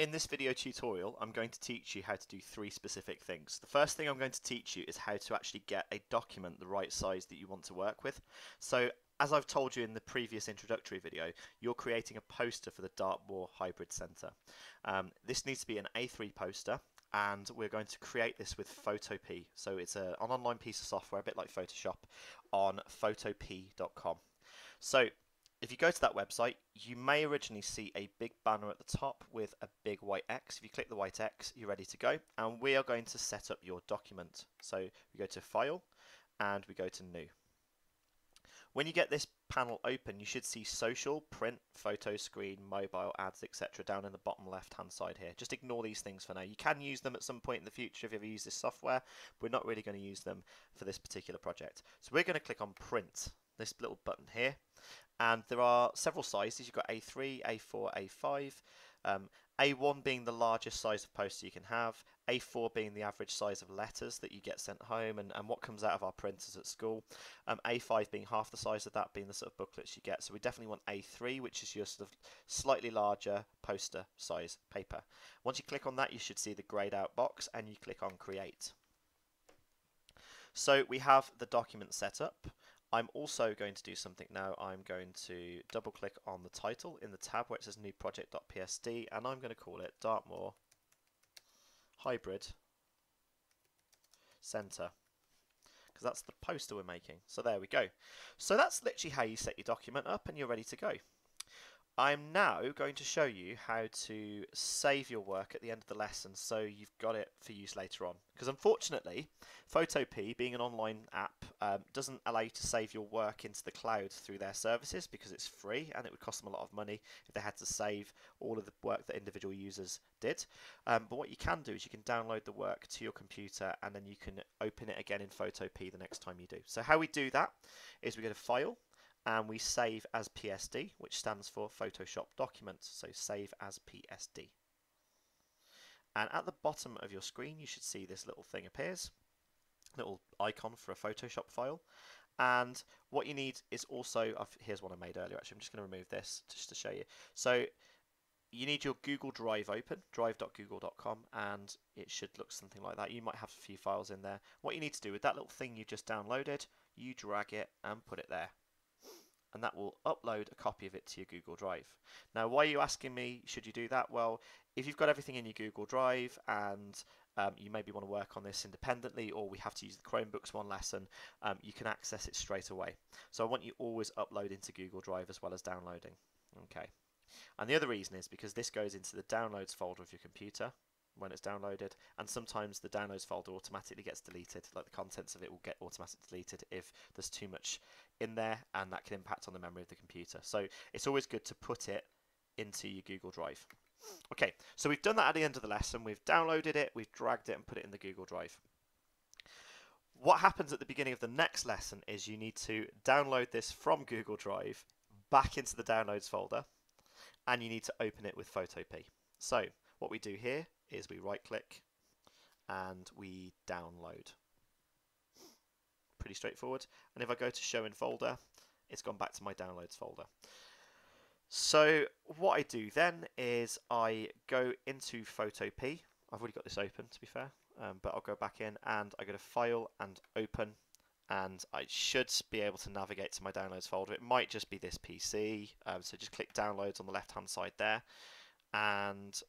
In this video tutorial, I'm going to teach you how to do three specific things. The first thing I'm going to teach you is how to actually get a document the right size that you want to work with. So, as I've told you in the previous introductory video, you're creating a poster for the Dartmoor Hybrid Centre. This needs to be an A3 poster, and we're going to create this with Photop. So it's an online piece of software, a bit like Photoshop, on photop.com. So if you go to that website, you may originally see a big banner at the top with a big white X. If you click the white X, you're ready to go. And we are going to set up your document. So we go to File and we go to New. When you get this panel open, you should see Social, Print, Photo, Screen, Mobile, Ads, etc. down in the bottom left-hand side here. Just ignore these things for now. You can use them at some point in the future if you ever use this software, but we're not really going to use them for this particular project. So we're going to click on Print, this little button here. And there are several sizes. You've got A3, A4, A5, A1 being the largest size of poster you can have, A4 being the average size of letters that you get sent home and what comes out of our printers at school, A5 being half the size of that, being the sort of booklets you get. So we definitely want A3, which is your sort of slightly larger poster size paper. Once you click on that, you should see the grayed out box and you click on Create. So we have the document set up. I'm also going to do something now. I'm going to double click on the title in the tab where it says new project.psd, and I'm going to call it Dartmoor Hybrid Centre, because that's the poster we're making. So there we go. So that's literally how you set your document up and you're ready to go. I'm now going to show you how to save your work at the end of the lesson so you've got it for use later on. Because unfortunately, Photop, being an online app, doesn't allow you to save your work into the cloud through their services because it's free and it would cost them a lot of money if they had to save all of the work that individual users did. But what you can do is you can download the work to your computer and then you can open it again in Photop the next time you do. So how we do that is we go to File, and we save as PSD, which stands for Photoshop Documents, so save as PSD. And at the bottom of your screen you should see this little thing appears, little icon for a Photoshop file. And what you need is also, here's one I made earlier actually, I'm just going to remove this just to show you. So you need your Google Drive open, drive.google.com, and it should look something like that. You might have a few files in there. What you need to do with that little thing you just downloaded, you drag it and put it there, and that will upload a copy of it to your Google Drive. Now, why are you asking me should you do that? Well, if you've got everything in your Google Drive and you maybe want to work on this independently, or we have to use the Chromebooks one lesson, you can access it straight away. So I want you always upload into Google Drive as well as downloading. Okay. And the other reason is because this goes into the downloads folder of your computer when it's downloaded, and sometimes the downloads folder automatically gets deleted, like the contents of it will get automatically deleted if there's too much in there, and that can impact on the memory of the computer. So it's always good to put it into your Google Drive. Okay, so we've done that at the end of the lesson. We've downloaded it, we've dragged it and put it in the Google Drive. What happens at the beginning of the next lesson is you need to download this from Google Drive back into the downloads folder, and you need to open it with Photop. So what we do here is we right click and we download. Pretty straightforward. And if I go to show in folder, it's gone back to my downloads folder. So what I do then is I go into Photop. I've already got this open to be fair, but I'll go back in and I go to File and Open, and I should be able to navigate to my downloads folder. It might just be this PC, so just click Downloads on the left hand side there, and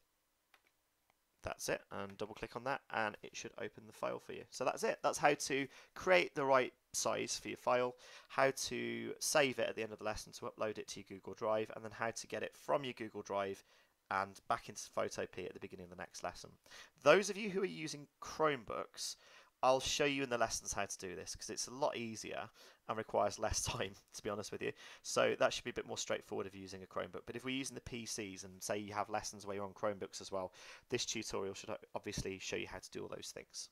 that's it, and double click on that and it should open the file for you. So that's it. That's how to create the right size for your file, how to save it at the end of the lesson to upload it to your Google Drive, and then how to get it from your Google Drive and back into Photop at the beginning of the next lesson. Those of you who are using Chromebooks, I'll show you in the lessons how to do this because it's a lot easier and requires less time, to be honest with you. So that should be a bit more straightforward if you're using a Chromebook. But if we're using the PCs and say you have lessons where you're on Chromebooks as well, this tutorial should obviously show you how to do all those things.